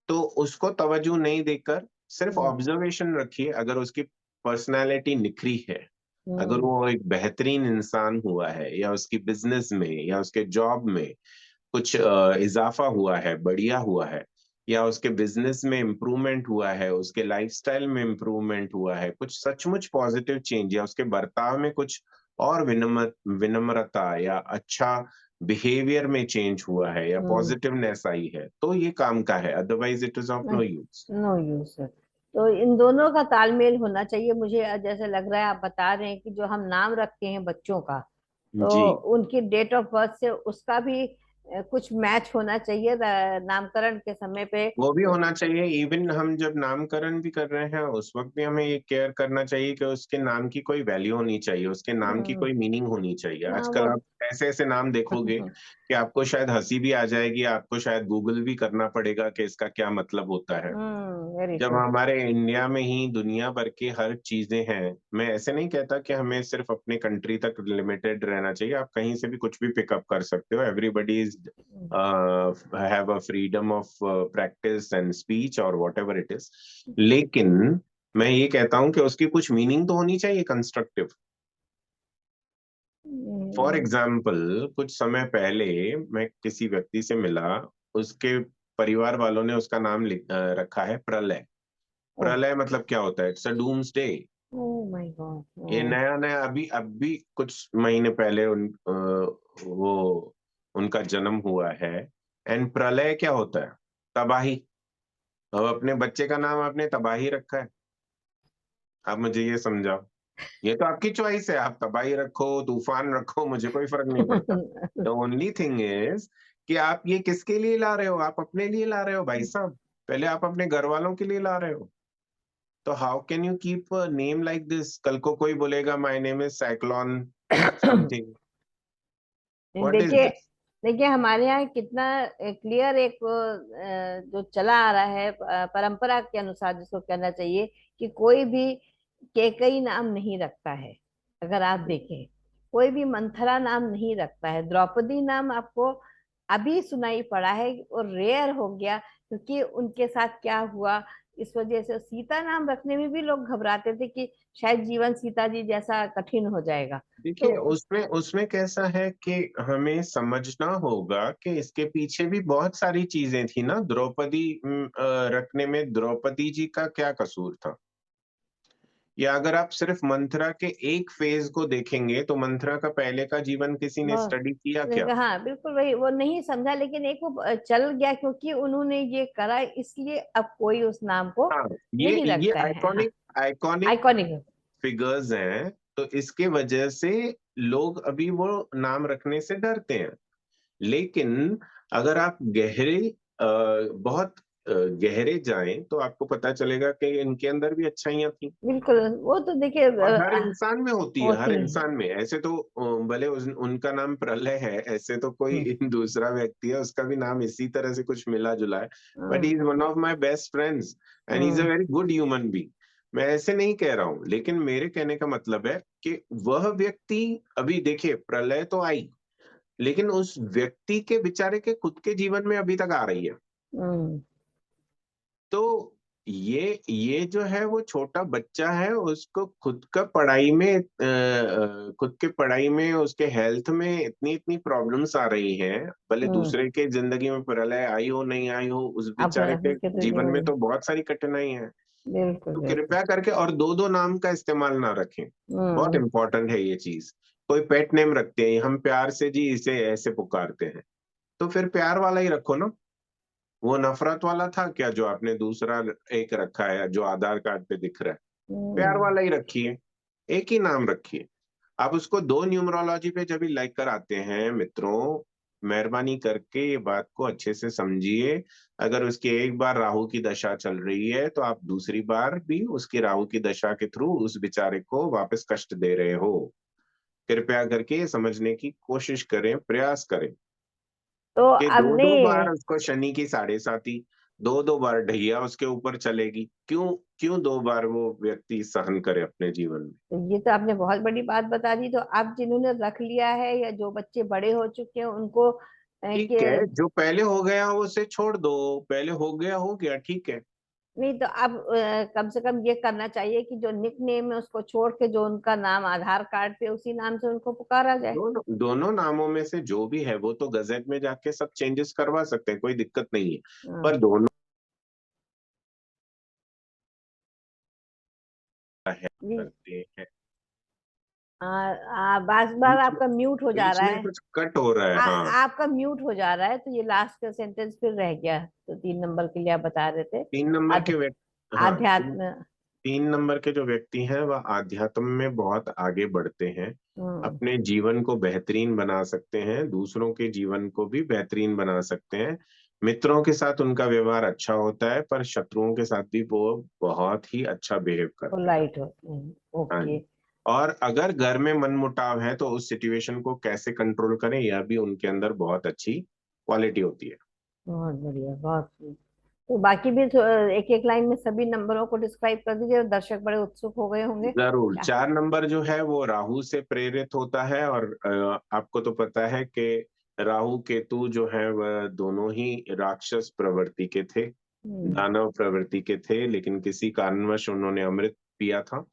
तो उसको तवज्जो नहीं देकर सिर्फ हम्म। ऑब्जर्वेशन रखिए। अगर उसकी पर्सनालिटी निखरी है, अगर हम्म। वो एक बेहतरीन इंसान हुआ है, या उसकी बिजनेस में या उसके जॉब में कुछ इजाफा हुआ है, बढ़िया हुआ है, या उसके बिजनेस में इम्प्रूवमेंट हुआ है, उसके लाइफस्टाइल में इम्प्रूवमेंट हुआ है, कुछ सचमुच पॉजिटिव चेंज, या उसके बर्ताव में कुछ और विनम्रता या अच्छा बिहेवियर में चेंज हुआ है, या हम्म। पॉजिटिवनेस आई है, तो ये काम का है। Otherwise it is of no use. No use. तो इन दोनों का तालमेल होना चाहिए। मुझे जैसे लग रहा है आप बता रहे हैं कि जो हम नाम रखते हैं बच्चों का, जी, तो उनकी डेट ऑफ बर्थ से उसका भी कुछ मैच होना चाहिए नामकरण के समय पे। वो भी होना चाहिए। इवन हम जब नामकरण भी कर रहे हैं, उस वक्त भी हमें ये केयर करना चाहिए कि उसके नाम की कोई वैल्यू होनी चाहिए, उसके नाम की हम्म। कोई मीनिंग होनी चाहिए। हाँ, आजकल वो आप ऐसे ऐसे नाम देखोगे कि आपको शायद हंसी भी आ जाएगी, आपको शायद गूगल भी करना पड़ेगा कि इसका क्या मतलब होता है। वेरी जब ट्रू। हमारे इंडिया में ही दुनिया भर की हर चीजें हैं। मैं ऐसे नहीं कहता कि हमें सिर्फ अपने कंट्री तक लिमिटेड रहना चाहिए, आप कहीं से भी कुछ भी पिकअप कर सकते हो। Everybody is have a freedom of practice and speech और वॉट एवर इट इज, लेकिन मैं ये कहता हूं कि उसकी कुछ मीनिंग तो होनी चाहिए कंस्ट्रक्टिव। फॉर एग्जाम्पल, कुछ समय पहले मैं किसी व्यक्ति से मिला, उसके परिवार वालों ने उसका नाम रखा है प्रलय। प्रलय मतलब क्या होता है? It's a doomsday. Oh my ये गॉड। नया नया अभी कुछ महीने पहले वो उनका जन्म हुआ है। एंड प्रलय क्या होता है? तबाही। अब अपने बच्चे का नाम आपने तबाही रखा है। आप मुझे ये समझाओ। ये तो आपकी चॉइस है, आप तबाही रखो, तूफान रखो, मुझे कोई फर्क नहीं पड़ता। द ओनली थिंग इज कि आप ये किसके लिए ला रहे हो? आप अपने लिए ला रहे हो भाई साहब। पहले आप अपने घर वालों के लिए ला रहे हो। तो how can you keep a name like this? कल को कोई बोलेगा my name is cyclone something, what is देखिए, दिस? देखिए हमारे यहाँ कितना क्लियर एक जो चला आ रहा है परंपरा के अनुसार जिसको कहना चाहिए कि कोई भी केकई नाम नहीं रखता है। अगर आप देखें, कोई भी मंथरा नाम नहीं रखता है। द्रौपदी नाम आपको अभी सुनाई पड़ा है और रेयर हो गया, क्योंकि उनके साथ क्या हुआ इस वजह से। सीता नाम रखने में भी लोग घबराते थे कि शायद जीवन सीता जी जैसा कठिन हो जाएगा। तो देखिए, उसमें उसमें कैसा है कि हमें समझना होगा कि इसके पीछे भी बहुत सारी चीजें थी ना। द्रौपदी रखने में द्रौपदी जी का क्या कसूर था? या अगर आप सिर्फ मंथरा के एक फेज को देखेंगे तो मंथरा का पहले का जीवन किसी ने बहुत स्टडी किया क्या? हाँ बिल्कुल वही, वो नहीं समझा, लेकिन एक वो चल गया क्योंकि उन्होंने ये करा, इसलिए अब कोई उस नाम को हाँ, ये नहीं ये रखता है। हाँ, आइकॉनिक आइकॉनिक आइकॉनिक। फिगर्स हैं, तो इसके वजह से लोग अभी वो नाम रखने से डरते हैं। लेकिन अगर आप बहुत गहरे जाएं तो आपको पता चलेगा कि इनके अंदर भी अच्छाइयां थी। बिल्कुल, वो तो देखिए और हर इंसान में होती है, हर होती है। इंसान में। ऐसे तो भले उनका नाम प्रलय है, ऐसे तो कोई हम्म, दूसरा व्यक्ति है, उसका भी नाम इसी तरह से कुछ मिला जुला है। But he hmm, is one of my best friends and he is a hmm, very good human being. मैं ऐसे नहीं कह रहा हूं, लेकिन मेरे कहने का मतलब है कि वह व्यक्ति, अभी देखिए प्रलय तो आई, लेकिन उस व्यक्ति के बेचारे के खुद के जीवन में अभी तक आ रही है। हम्म, तो ये जो है वो छोटा बच्चा है, उसको खुद का पढ़ाई में खुद के पढ़ाई में, उसके हेल्थ में इतनी इतनी प्रॉब्लम्स आ रही हैं। भले हम्म। दूसरे के जिंदगी में प्रलय आई हो नहीं आई हो, उस अब बेचारे के उसके तो जीवन में जीवन। तो बहुत सारी कठिनाई है। बिल्कुल तो बिल्कुल। कृपया करके, और दो दो नाम का इस्तेमाल ना रखें। बहुत हम्म, इंपॉर्टेंट है ये चीज। कोई पेट नेम रखते हैं हम प्यार से, जी इसे ऐसे पुकारते हैं, तो फिर प्यार वाला ही रखो ना। वो नफरत वाला था क्या जो आपने दूसरा एक रखा है जो आधार कार्ड पे दिख रहा है? प्यार हम्म, वाला ही रखिए, एक ही नाम रखिए। आप उसको दो न्यूमरोलॉजी पे जब भी लाइक कर आते हैं मित्रों, मेहरबानी करके ये बात को अच्छे से समझिए। अगर उसकी एक बार राहु की दशा चल रही है तो आप दूसरी बार भी उसकी राहु की दशा के थ्रू उस बेचारे को वापस कष्ट दे रहे हो। कृपया करके ये समझने की कोशिश करें, प्रयास करें तो कि अब दो दो नहीं। बार उसको शनि की साढ़े साती, दो दो बार ढैया उसके ऊपर चलेगी। क्यों? क्यों दो बार वो व्यक्ति सहन करे अपने जीवन में? तो ये तो आपने बहुत बड़ी बात बता दी। तो अब जिन्होंने रख लिया है या जो बच्चे बड़े हो चुके हैं उनको ठीक के है, जो पहले हो गया वो उसे छोड़ दो। पहले हो गया ठीक है। नहीं, तो अब कम से कम ये करना चाहिए कि जो निक नेम है उसको छोड़ के जो उनका नाम आधार कार्ड पे उसी नाम से उनको पुकारा जाए। दोनों दोनों नामों में से जो भी है वो तो गजट में जाके सब चेंजेस करवा सकते हैं, कोई दिक्कत नहीं है। पर हाँ दोनों है जी। करते हैं। बार बार बीच में आपका म्यूट हो जा बीच रहा में है। कुछ कट हो रहा है, हाँ। आपका म्यूट हो जा रहा है, तो ये लास्ट का सेंटेंस फिर रह गया। तो 3 नंबर के लिए आप बता रहे थे। 3 नंबर के आध्य व्यक्ति, हाँ, आध्यात्म। 3 नंबर के जो व्यक्ति हैं वह आध्यात्म में बहुत आगे बढ़ते हैं। हम्म। अपने जीवन को बेहतरीन बना सकते हैं, दूसरों के जीवन को भी बेहतरीन बना सकते हैं। मित्रों के साथ उनका व्यवहार अच्छा होता है, पर शत्रुओं के साथ भी वो बहुत ही अच्छा बिहेव करते हैं। पोलाइट होते हैं। हाँ ओके। जी। और अगर घर में मनमुटाव है तो उस सिचुएशन को कैसे कंट्रोल करें, यह भी उनके अंदर बहुत अच्छी क्वालिटी होती है। बहुत बढ़िया, बहुत तो बाकी भी एक एक लाइन में सभी नंबरों को डिस्क्राइब कर दीजिए, दर्शक बड़े उत्सुक हो गए होंगे जरूर। क्या। 4 नंबर जो है वो राहु से प्रेरित होता है, और आपको तो पता है कि राहु केतु जो है वह दोनों ही राक्षस प्रवृत्ति के थे, हम्म। दानव प्रवृत्ति के थे, लेकिन किसी कारणवश उन्होंने अमृत पिया था।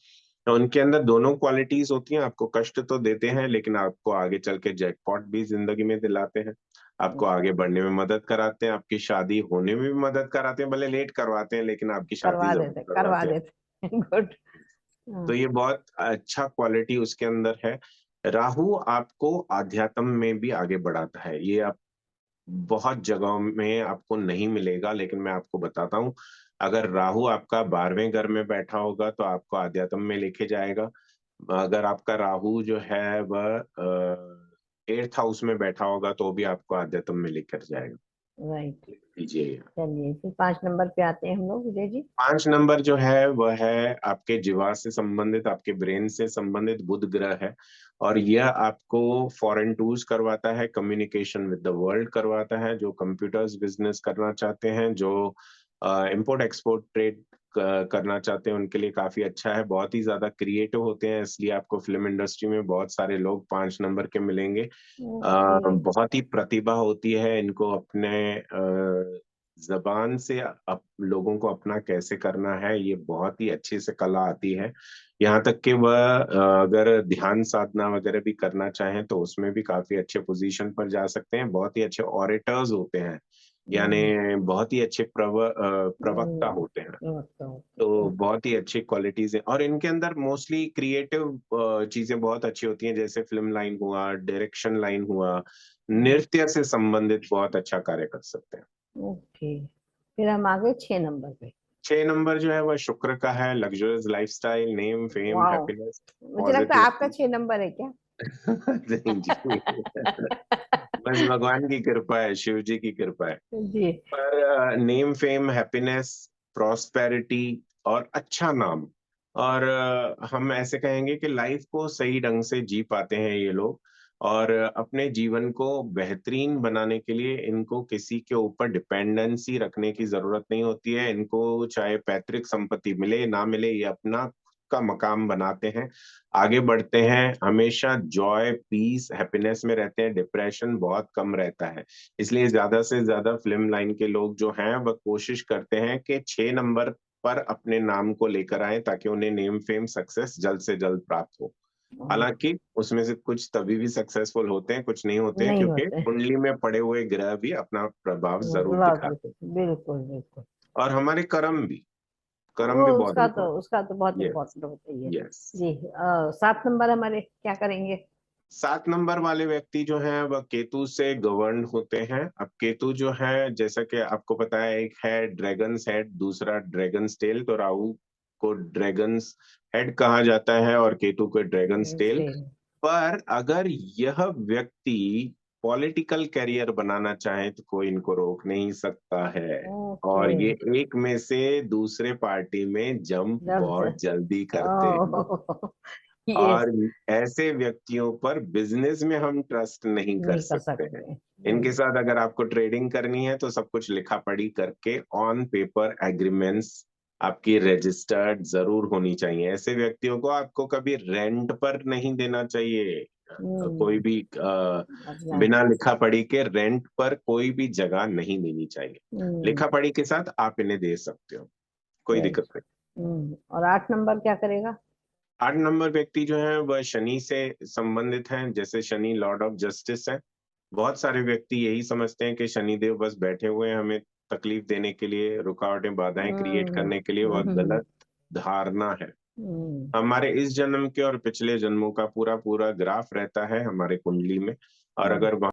तो उनके अंदर दोनों क्वालिटीज होती हैं, आपको कष्ट तो देते हैं लेकिन आपको आगे चल के जैकपॉट भी जिंदगी में दिलाते हैं, आपको आगे बढ़ने में मदद कराते हैं, आपकी शादी होने में भी मदद कराते हैं, भले लेट करवाते हैं लेकिन आपकी शादी जरूर करवा करवाते हैं। देते गुड। तो ये बहुत अच्छा क्वालिटी उसके अंदर है। राहु आपको आध्यात्म में भी आगे बढ़ाता है, ये आप बहुत जगहों में आपको नहीं मिलेगा, लेकिन मैं आपको बताता हूँ। अगर राहु आपका 12वें घर में बैठा होगा तो आपको आध्यात्म में लेके जाएगा। अगर आपका राहु जो है वह 8th हाउस में बैठा होगा तो भी आपको आध्यात्म में लेकर जाएगा। राइट। लीजिए। चलिए फिर 5 नंबर पे आते हैं हम लोग, विजय जी। 5 नंबर जो है वह है आपके जीवा से संबंधित, आपके ब्रेन से संबंधित बुध ग्रह है, और यह आपको फॉरेन टूर्स करवाता है, कम्युनिकेशन विद द वर्ल्ड करवाता है। जो कंप्यूटर्स बिजनेस करना चाहते हैं, जो इंपोर्ट एक्सपोर्ट ट्रेड करना चाहते हैं, उनके लिए काफी अच्छा है। बहुत ही ज्यादा क्रिएटिव होते हैं, इसलिए आपको फिल्म इंडस्ट्री में बहुत सारे लोग 5 नंबर के मिलेंगे। ओके। बहुत ही प्रतिभा होती है इनको, अपने जबान से लोगों को अपना कैसे करना है, ये बहुत ही अच्छे से कला आती है। यहाँ तक कि वह अगर ध्यान साधना वगैरह भी करना चाहें तो उसमें भी काफी अच्छे पोजीशन पर जा सकते हैं। बहुत ही अच्छे ऑरेटर्स होते हैं, हम्म। यानी बहुत ही अच्छे प्रवक्ता होते हैं। तो बहुत ही अच्छी क्वालिटीज है, और इनके अंदर मोस्टली क्रिएटिव चीजें बहुत अच्छी होती हैं, जैसे फिल्म लाइन हुआ, डायरेक्शन लाइन हुआ, नृत्य से संबंधित बहुत अच्छा कार्य कर सकते हैं। ओके, फिर हम आ गए 6 नंबर पे। 6 नंबर जो है वह शुक्र का है, luxurious lifestyle, name, fame, wow, happiness, मुझे लगता है आपका पॉजिटिविटी। 6 नंबर है क्या। नहीं जी, बस भगवान की कृपा है, शिव जी की कृपा है। जी। पर नेम, फेम, हैप्पीनेस, प्रॉस्पेरिटी और अच्छा नाम, और हम ऐसे कहेंगे कि लाइफ को सही ढंग से जी पाते हैं ये लोग, और अपने जीवन को बेहतरीन बनाने के लिए इनको किसी के ऊपर डिपेंडेंसी रखने की जरूरत नहीं होती है। इनको चाहे पैतृक संपत्ति मिले ना मिले, ये अपना का मकाम बनाते हैं, आगे बढ़ते हैं, हमेशा जॉय, पीस, हैप्पीनेस में रहते हैं, डिप्रेशन बहुत कम रहता है। इसलिए ज्यादा से ज्यादा फिल्म लाइन के लोग जो हैं वह कोशिश करते हैं कि 6 नंबर पर अपने नाम को लेकर आए, ताकि उन्हें नेम, फेम, सक्सेस जल्द से जल्द प्राप्त हो। हालांकि उसमें से कुछ तभी भी सक्सेसफुल होते हैं, कुछ नहीं होते हैं, नहीं क्योंकि होते। कुंडली में पड़े हुए ग्रह भी अपना प्रभाव जरूर वाह, दिखाते हैं। बिल्कुल बिल्कुल। और हमारे कर्म वो भी बहुत इम्पोर्टेंट। उसका तो बहुत यस, इम्पोर्टेंट होता ही है। यस। जी। 7 नंबर हमारे क्या करेंगे। 7 नंबर वाले व्यक्ति जो हैं वह केतु से गवर्न होते हैं। अब केतु जो है, जैसा कि आपको पता है, एक है ड्रैगन्स हेड, दूसरा ड्रैगन्स टेल। तो राहु को ड्रैगन्स हेड कहा जाता है और केतु को ड्रैगन्स टेल। स्टेन। पर अगर यह व्यक्ति पॉलिटिकल कैरियर बनाना चाहे तो कोई इनको रोक नहीं सकता है, ओके। और ये एक में से दूसरे पार्टी में जंप जब बहुत जल्दी करते हैं। Oh yes. और ऐसे व्यक्तियों पर बिजनेस में हम ट्रस्ट नहीं कर नहीं कर सकते हैं। सकते। इनके साथ अगर आपको ट्रेडिंग करनी है तो सब कुछ लिखा पढ़ी करके ऑन पेपर एग्रीमेंट्स आपकी रजिस्टर्ड जरूर होनी चाहिए। ऐसे व्यक्तियों को आपको कभी रेंट पर नहीं देना चाहिए। कोई हम्म। भी अपना। बिना लिखा पढ़ी के रेंट पर कोई भी जगह नहीं देनी चाहिए। हम्म। लिखा पढ़ी के साथ आप इन्हें दे सकते हो, कोई राइट। दिक्कत नहीं। और 8 नंबर क्या करेगा। 8 नंबर व्यक्ति जो है वह शनि से संबंधित हैं, जैसे शनि लॉर्ड ऑफ जस्टिस है। बहुत सारे व्यक्ति यही समझते हैं कि शनिदेव बस बैठे हुए हैं हमें तकलीफ देने के लिए, रुकावटें, बाधाएं क्रिएट हम्म। करने के लिए। वह हम्म। गलत धारणा है। हम्म। हमारे इस जन्म के और पिछले जन्मों का पूरा पूरा ग्राफ रहता है हमारे कुंडली में, और हम्म। अगर वहां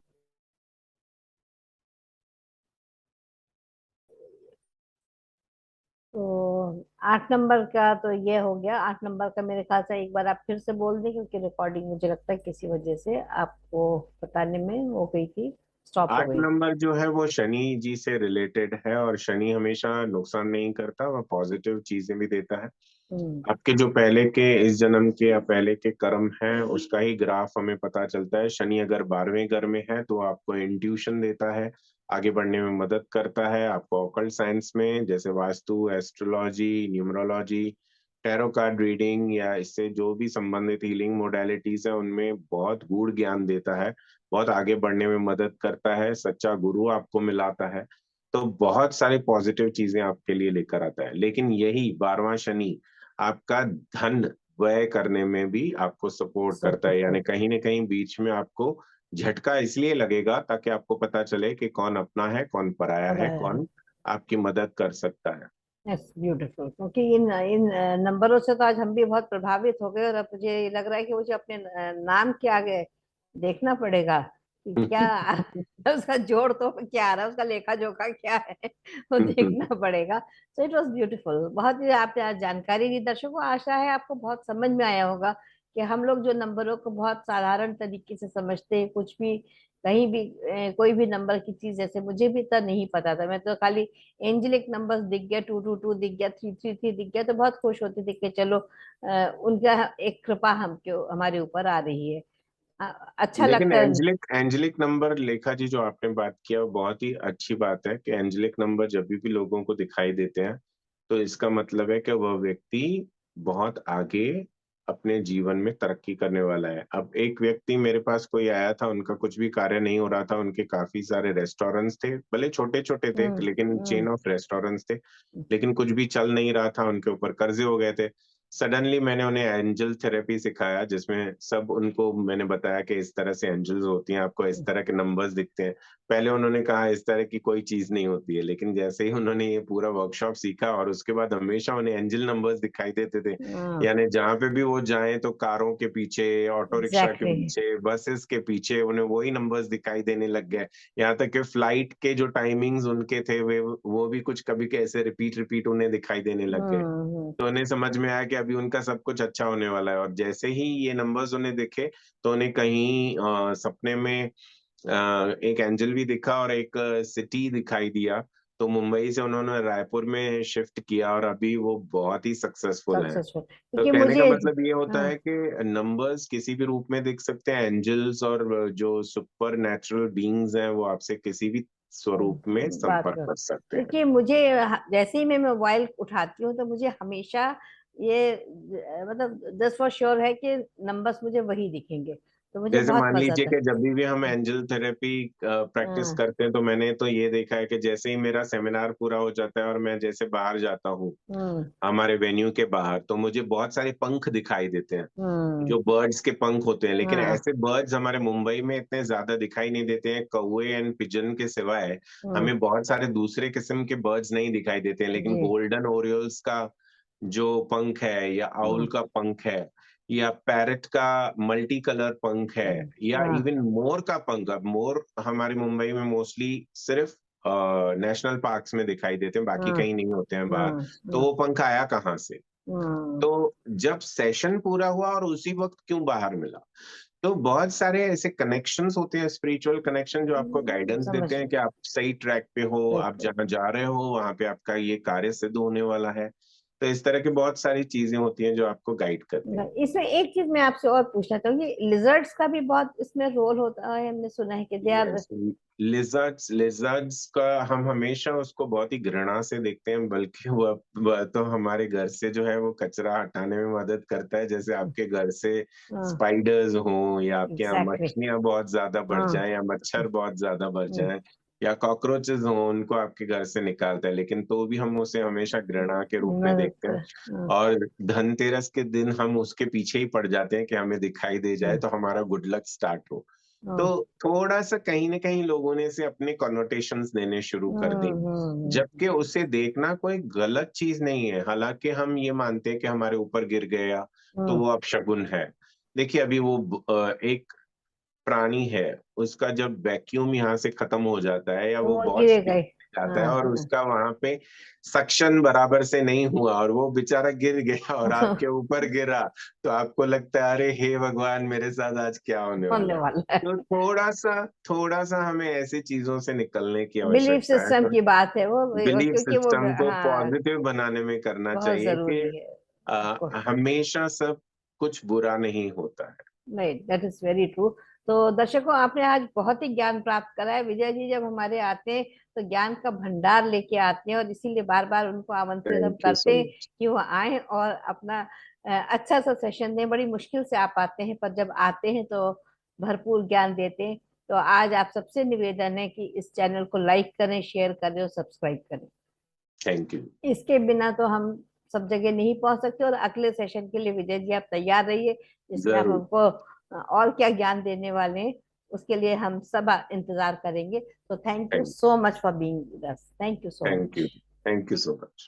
तो 8 नंबर का तो ये हो गया। 8 नंबर का मेरे ख्याल से एक बार आप फिर से बोल दें, क्योंकि रिकॉर्डिंग मुझे लगता है किसी वजह से आपको बताने में हो गई थी, स्टॉप हो आठ गई। नंबर जो है वो शनि जी से रिलेटेड है, और शनि हमेशा नुकसान नहीं करता, वह पॉजिटिव चीजें भी देता है। आपके जो पहले के इस जन्म के या पहले के कर्म हैं उसका ही ग्राफ हमें पता चलता है। शनि अगर 12वें घर में है तो आपको इंट्यूशन देता है, आगे बढ़ने में मदद करता है। आपको ऑकल्ट साइंस में जैसे vastu, astrology, numerology, tarot card reading या इससे जो भी संबंधित हीलिंग मोडालिटीज है उनमें बहुत गूढ़ ज्ञान देता है, बहुत आगे बढ़ने में मदद करता है, सच्चा गुरु आपको मिलाता है। तो बहुत सारी पॉजिटिव चीजें आपके लिए लेकर आता है। लेकिन यही 12वां शनि आपका धन व्यय करने में भी आपको सपोर्ट करता है, यानी कहीं ना कहीं बीच में आपको झटका इसलिए लगेगा ताकि आपको पता चले कि कौन अपना है, कौन पराया है, कौन आपकी मदद कर सकता है। Yes, beautiful. क्योंकि इन इन नंबरों से तो आज हम भी बहुत प्रभावित हो गए, और अब मुझे लग रहा है कि मुझे अपने नाम के आगे देखना पड़ेगा कि क्या उसका जोड़ तो क्या आ रहा है, उसका लेखा जोखा क्या है, वो देखना पड़ेगा। So it was beautiful. बहुत ही आपने आज जानकारी दी दर्शकों को। आशा है आपको बहुत समझ में आया होगा कि हम लोग जो नंबरों को बहुत साधारण तरीके से समझते हैं, कुछ भी कहीं भी कोई भी नंबर की चीज, जैसे मुझे भी तो नहीं पता था, मैं तो खाली एंजेलिक नंबर्स दिख गया, 222 दिख गया, 333 दिख गया, तो बहुत खुश होती थी कि चलो उनका एक कृपा हम क्यों हमारे ऊपर आ रही है। अच्छा लेकिन लगता है। एंजेलिक एंजेलिक नंबर, लेखा जी, जो आपने बात किया वो बहुत ही अच्छी बात है कि एंजेलिक नंबर जब भी लोगों को दिखाई देते हैं तो इसका मतलब है कि वह व्यक्ति बहुत आगे अपने जीवन में तरक्की करने वाला है। अब एक व्यक्ति मेरे पास कोई आया था, उनका कुछ भी कार्य नहीं हो रहा था, उनके काफी सारे रेस्टोरेंट्स थे, भले छोटे छोटे थे हम्म। लेकिन हम्म। चेन ऑफ रेस्टोरेंट्स थे, लेकिन कुछ भी चल नहीं रहा था, उनके ऊपर कर्जे हो गए थे। सडनली मैंने उन्हें एंजल थेरेपी सिखाया, जिसमें सब उनको मैंने बताया कि इस तरह से एंजल्स होती हैं, आपको इस तरह के नंबर्स दिखते हैं। पहले उन्होंने कहा इस तरह की कोई चीज नहीं होती है, लेकिन जैसे ही उन्होंने ये पूरा वर्कशॉप सीखा और उसके बाद हमेशा उन्हें एंजल नंबर्स दिखाई देते थे। यानी जहां पे भी वो जाएं तो कारों के पीछे, ऑटो रिक्शा के एग्जैक्टली। पीछे, बसेस के पीछे उन्हें वही नंबर्स दिखाई देने लग गए। यहाँ तक कि फ्लाइट के जो टाइमिंग्स उनके थे वे वो भी कुछ कभी के ऐसे रिपीट रिपीट उन्हें दिखाई देने लग गए। तो उन्हें समझ में आया कि अभी उनका सब कुछ अच्छा होने वाला है। और जैसे ही ये नंबर्स उन्हें दिखे तो उन्हें कहीं सपने में एक एंजल भी दिखा और एक सिटी दिखाई दिया। तो मुंबई से उन्होंने रायपुर में शिफ्ट किया और अभी वो बहुत ही सक्सेसफुल हैं। सक्सेसफुल, तो क्योंकि कहने का मुझे। मतलब ये होता हाँ। है कि नंबर्स किसी भी रूप में दिख सकते हैं। एंजल्स और जो सुपर नेचुरल बीइंग्स हैं वो आपसे किसी भी स्वरूप में बात संपर्क कर, कर सकते हैं। क्योंकि मुझे जैसे ही मैं मोबाइल उठाती हूँ तो मुझे हमेशा ये मतलब 10 फॉर श्योर है कि नंबर्स मुझे वही दिखेंगे, तो मुझे जैसे बहुत मान मजा लीजिए आता कि जब भी हम है। एंजल थेरेपी प्रैक्टिस हाँ। करते हैं तो मैंने तो ये देखा है कि जैसे ही मेरा सेमिनार पूरा हो जाता है और मैं जैसे बाहर जाता हूँ हम्म। हमारे वेन्यू के बाहर, तो मुझे बहुत सारे पंख दिखाई देते हैं, हम्म। जो बर्ड्स के पंख होते हैं। लेकिन हाँ। ऐसे बर्ड्स हमारे मुंबई में इतने ज्यादा दिखाई नहीं देते हैं, कौवे एंड पिजन के सिवाय हम्म। हमें बहुत सारे दूसरे किस्म के बर्ड्स नहीं दिखाई देते हैं। लेकिन जी। गोल्डन ओरियोल्स का जो पंख है, या आउल हम्म। का पंख है, या पैरट का मल्टी कलर पंख है, या हाँ। इवन मोर का पंख। अब मोर हमारे मुंबई में मोस्टली सिर्फ नेशनल पार्क्स में दिखाई देते हैं, बाकी हाँ। कहीं नहीं होते हैं बाहर। हाँ। तो हाँ। वो पंख आया कहाँ से? हाँ। तो जब सेशन पूरा हुआ और उसी वक्त क्यों बाहर मिला? तो बहुत सारे ऐसे कनेक्शंस होते हैं, स्पिरिचुअल कनेक्शन, जो आपको गाइडेंस समझ देते हैं कि आप सही ट्रैक पे हो, आप सकते जहाँ जा रहे हो वहां पे आपका ये कार्य सिद्ध होने वाला है। तो इस तरह की बहुत सारी चीजें होती हैं जो आपको गाइड करती हैं। इसमें एक चीज मैं आपसे और पूछना चाहूंगी, लिजर्ड्स का भी बहुत इसमें रोल होता है, हमने सुना है कि they are. Yes, lizards lizards का हम हमेशा उसको बहुत ही घृणा से देखते हैं, बल्कि वह तो हमारे घर से जो है वो कचरा हटाने में मदद करता है। जैसे आपके घर से हाँ। स्पाइडर्स हों या आपके यहाँ एग्जैक्टली। मछलियां बहुत ज्यादा बढ़ हाँ। जाएं या मच्छर बहुत ज्यादा बढ़ जाएं या कॉकरोचेस हों, उनको आपके घर से निकालता है, लेकिन तो भी हम उसे हमेशा घृणा के रूप में मदद देखते हैं। कर। हाँ। और धनतेरस के दिन हम उसके पीछे ही पड़ जाते हैं कि हमें दिखाई दे जाए हाँ। तो हमारा गुड लक स्टार्ट हो। तो हाँ। थोड़ा सा कहीं ना कहीं लोगों ने इसे अपने कॉनोटेशंस देने शुरू कर दी, जबकि उसे देखना कोई गलत चीज नहीं है। हालांकि हम ये मानते हैं कि हमारे ऊपर गिर गया तो वो अपशगुन है। देखिए अभी वो एक प्राणी है, उसका जब वैक्यूम यहाँ से खत्म हो जाता है या तो वो वो बहुत गिरेगा स्पीड ही। से जाता है और हाँ। उसका वहां पे सक्शन बराबर से नहीं हुआ और वो बेचारा गिर गया और आपके हाँ। ऊपर गिरा, तो आपको लगता है अरे हे भगवान मेरे साथ आज क्या होने होने वाला है। वाला है। तो थोड़ा सा हमें ऐसी चीजों से निकलने की बिलीफ आवश्यकता है। सिस्टम तो की बात है वो, बिलीफ क्योंकि वो। सिस्टम को हाँ। पॉजिटिव बनाने में करना बहुत चाहिए कि जरूरी है। हमेशा सब कुछ बुरा नहीं होता है। नहीं, दैट इज वेरी ट्रू। तो दर्शकों, आपने आज बहुत ही ज्ञान प्राप्त करा है। विजय जी जब हमारे आते हैं तो ज्ञान का भंडार लेके आते हैं, और इसीलिए बार बार उनको आमंत्रित हम थैंक यू करते सो हैं मच। कि वो आए और अपना अच्छा सा सेशन दें। बड़ी मुश्किल से आप आते हैं, पर जब आते हैं तो भरपूर ज्ञान देते हैं। तो आज आप सबसे निवेदन है कि इस चैनल को लाइक करें, शेयर करें और सब्सक्राइब करें। Thank you. इसके बिना तो हम सब जगह नहीं पहुंच सकते। और अगले सेशन के लिए विजय जी आप तैयार रहिए, जिसमें आप जरूर। हमको और क्या ज्ञान देने वाले हैं, उसके लिए हम सब इंतजार करेंगे। तो thank you thank so much for being with us. Thank you so thank you. Much. Thank you so much.